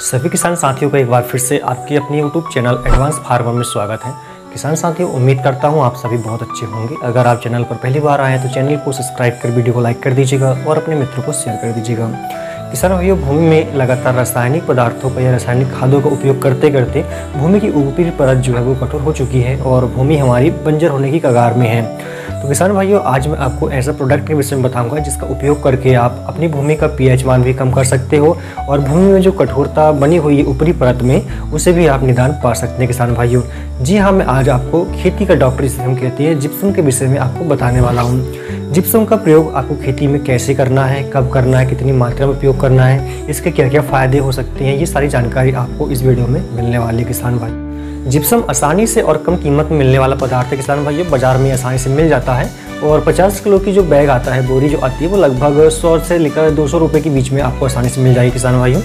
सभी किसान साथियों का एक बार फिर से आपके अपने यूट्यूब चैनल एडवांस फार्मर में स्वागत है। किसान साथियों, उम्मीद करता हूं आप सभी बहुत अच्छे होंगे। अगर आप चैनल पर पहली बार आए हैं तो चैनल को सब्सक्राइब कर वीडियो को लाइक कर दीजिएगा और अपने मित्रों को शेयर कर दीजिएगा। किसान भाइयों, भूमि में लगातार रासायनिक पदार्थों का या रासायनिक खादों का उपयोग करते करते भूमि की ऊपरी परत जो है वो कठोर हो चुकी है और भूमि हमारी बंजर होने की कगार में है। तो किसान भाइयों, आज मैं आपको ऐसा प्रोडक्ट के विषय में बताऊंगा जिसका उपयोग करके आप अपनी भूमि का पीएच मान भी कम कर सकते हो और भूमि में जो कठोरता बनी हुई है ऊपरी परत में उसे भी आप निदान पा सकते हैं। किसान भाइयों, जी हाँ, मैं आज आपको खेती का डॉक्टर जिसे हम कहते हैं जिप्सम के विषय में आपको बताने वाला हूँ। जिप्सम का प्रयोग आपको खेती में कैसे करना है, कब करना है, कितनी मात्रा में उपयोग करना है, इसके क्या क्या फायदे हो सकते हैं, ये सारी जानकारी आपको इस वीडियो में मिलने वाली है। किसान भाई, जिप्सम आसानी से और कम कीमत में मिलने वाला पदार्थ है। किसान भाइयों, बाजार में आसानी से मिल जाता है और 50 किलो की जो बैग आता है, बोरी जो आती है, वो लगभग 100 से लेकर 200 रुपये के बीच में आपको आसानी से मिल जाएगी। किसान भाइयों,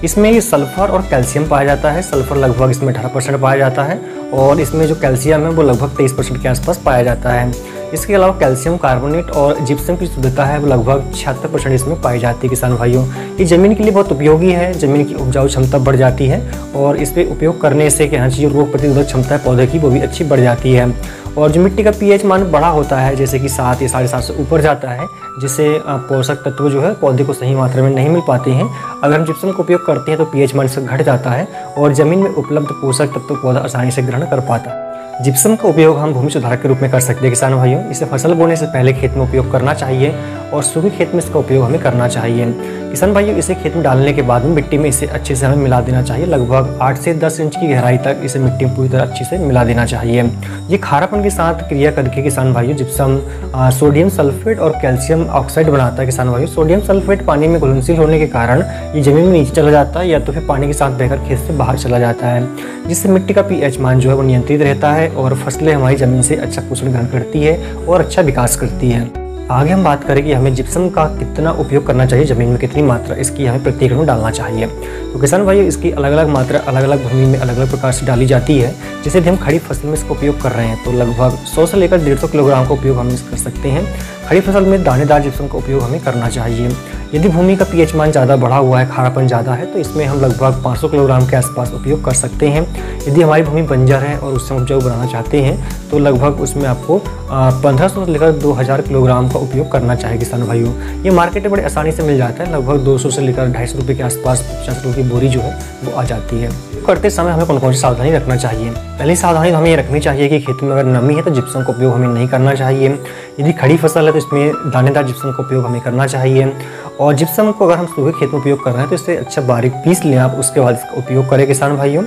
इसमें ये सल्फर और कैल्शियम पाया जाता है। सल्फर लगभग इसमें 18% पाया जाता है और इसमें जो कैल्शियम है वो लगभग 23% के आसपास पाया जाता है। इसके अलावा कैल्शियम कार्बोनेट और जिप्सम की शुद्धता है वो लगभग 76% इसमें पाई जाती है। किसान भाइयों, ये ज़मीन के लिए बहुत उपयोगी है। ज़मीन की उपजाऊ क्षमता बढ़ जाती है और इस पर उपयोग करने से क्या है, जो रोग प्रतिरोधक क्षमता है पौधे की वो भी अच्छी बढ़ जाती है। और जो मिट्टी का पीएच मान बड़ा होता है, जैसे कि 7 या 7.5 से ऊपर जाता है, जिससे पोषक तत्व जो है पौधे को सही मात्रा में नहीं मिल पाते हैं, अगर हम जिप्सम का उपयोग करते हैं तो पीएच मान से घट जाता है और ज़मीन में उपलब्ध पोषक तत्व पौधा आसानी से ग्रहण कर पाता है। जिप्सम का उपयोग हम भूमि सुधारक के रूप में कर सकते हैं। किसान भाइयों, इसे फसल बोने से पहले खेत में उपयोग करना चाहिए और सूखे खेत में इसका उपयोग हमें करना चाहिए। किसान भाइयों, इसे खेत में डालने के बाद में मिट्टी में इसे अच्छे से हमें मिला देना चाहिए। लगभग 8 से 10 इंच की गहराई तक इसे मिट्टी में पूरी तरह अच्छे से मिला देना चाहिए। ये खारापन के साथ क्रिया करके किसान भाइयों जिप्सम सोडियम सल्फेट और कैल्शियम ऑक्साइड बनाता है। किसान भाइयों, सोडियम सल्फेट पानी में घुलनशील होने के कारण ये जमीन में नीचे चला जाता है या तो फिर पानी के साथ बहकर खेत से बाहर चला जाता है, जिससे मिट्टी का पीएच मान जो है वो नियंत्रित रहता है और फसलें हमारी ज़मीन से अच्छा पोषण ग्रहण करती है और अच्छा विकास करती है। आगे हम बात करें कि हमें जिप्सम का कितना उपयोग करना चाहिए, ज़मीन में कितनी मात्रा इसकी हमें प्रति एकड़ में डालना चाहिए। तो किसान भाइयों, इसकी अलग अलग मात्रा अलग अलग भूमि में अलग अलग प्रकार से डाली जाती है। जैसे यदि हम खड़ी फसल में इसका उपयोग कर रहे हैं तो लगभग 100 से लेकर 150 किलोग्राम का उपयोग हम कर सकते हैं। खड़ी फसल में दानेदार जिप्सम का उपयोग हमें करना चाहिए। यदि भूमि का पीएच मान ज़्यादा बढ़ा हुआ है, खारापन ज़्यादा है, तो इसमें हम लगभग 500 किलोग्राम के आसपास उपयोग कर सकते हैं। यदि हमारी भूमि बंजर है और उससे उपजाऊ बनाना चाहते हैं तो लगभग उसमें आपको 1500 से लेकर 2000 किलोग्राम का उपयोग करना चाहिए। किसान भाइयों, ये मार्केट में बड़े आसानी से मिल जाता है। लगभग 200 से लेकर 250 रुपये के आसपास 50 रुपये की बोरी जो है वो आ जाती है। करते समय हमें कौन कौन सी सावधानी रखना चाहिए? पहली सावधानी हमें ये रखनी चाहिए कि खेत में अगर नमी है तो जिप्सम का उपयोग हमें नहीं करना चाहिए। यदि खड़ी फसल है तो इसमें दानेदार जिप्सम का उपयोग हमें करना चाहिए। और जिप्सम को अगर हम सूखे खेत में उपयोग कर रहे हैं तो इसे अच्छा बारीक पीस लें आप, उसके बाद इसका उपयोग करें। किसान भाइयों,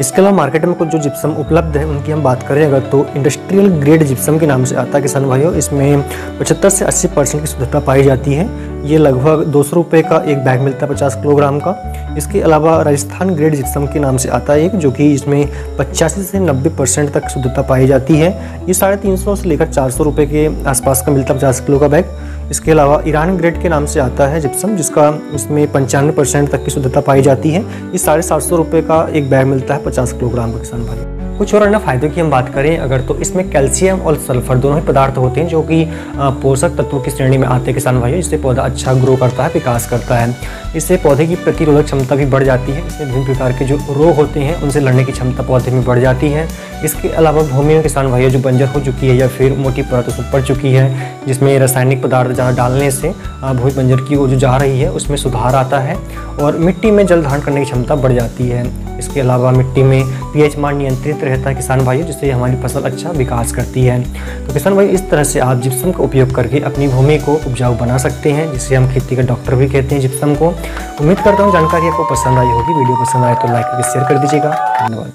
इसके अलावा मार्केट में कुछ जो जिप्सम उपलब्ध है उनकी हम बात करें अगर तो इंडस्ट्रियल ग्रेड जिप्सम के नाम से आता है। किसान भाइयों, इसमें 75 से 80% की शुद्धता पाई जाती है। ये लगभग 200 रुपये का एक बैग मिलता है 50 किलोग्राम का। इसके अलावा राजस्थान ग्रेड जिप्सम के नाम से आता है एक, जो कि इसमें 85 से 90% तक शुद्धता पाई जाती है। ये 350 से लेकर 400 रुपये के आसपास का मिलता है 50 किलो का बैग। इसके अलावा ईरान ग्रेड के नाम से आता है जिप्सम, जिसका इसमें 95% तक की शुद्धता पाई जाती है। ये 750 रुपये का एक बैग मिलता है 50 किलोग्राम का। किसान भाई, कुछ और अन्य फायदों की हम बात करें अगर तो इसमें कैल्शियम और सल्फर दोनों ही पदार्थ होते हैं जो कि पोषक तत्वों की श्रेणी में आते हैं। किसान भाइयों, इससे पौधा अच्छा ग्रो करता है, विकास करता है। इससे पौधे की प्रतिरोधक क्षमता भी बढ़ जाती है। इससे विभिन्न प्रकार के जो रोग होते हैं उनसे लड़ने की क्षमता पौधे में बढ़ जाती है। इसके अलावा भूमि में किसान भाइयों जो बंजर हो चुकी है या फिर मोटी परत उसमें पड़ चुकी है, जिसमें रासायनिक पदार्थ ज़्यादा डालने से भूमि बंजर की वो जो जा रही है उसमें सुधार आता है और मिट्टी में जल धारण करने की क्षमता बढ़ जाती है। इसके अलावा मिट्टी में पीएच मान नियंत्रित रहता है किसान भाइयों, जिससे हमारी फसल अच्छा विकास करती है। तो किसान भाई, इस तरह से आप जिप्सम का उपयोग करके अपनी भूमि को उपजाऊ बना सकते हैं, जिसे हम खेती का डॉक्टर भी कहते हैं जिप्सम को। उम्मीद करता हूँ जानकारी आपको पसंद आई होगी। वीडियो पसंद आए तो लाइक करके शेयर कर दीजिएगा। धन्यवाद।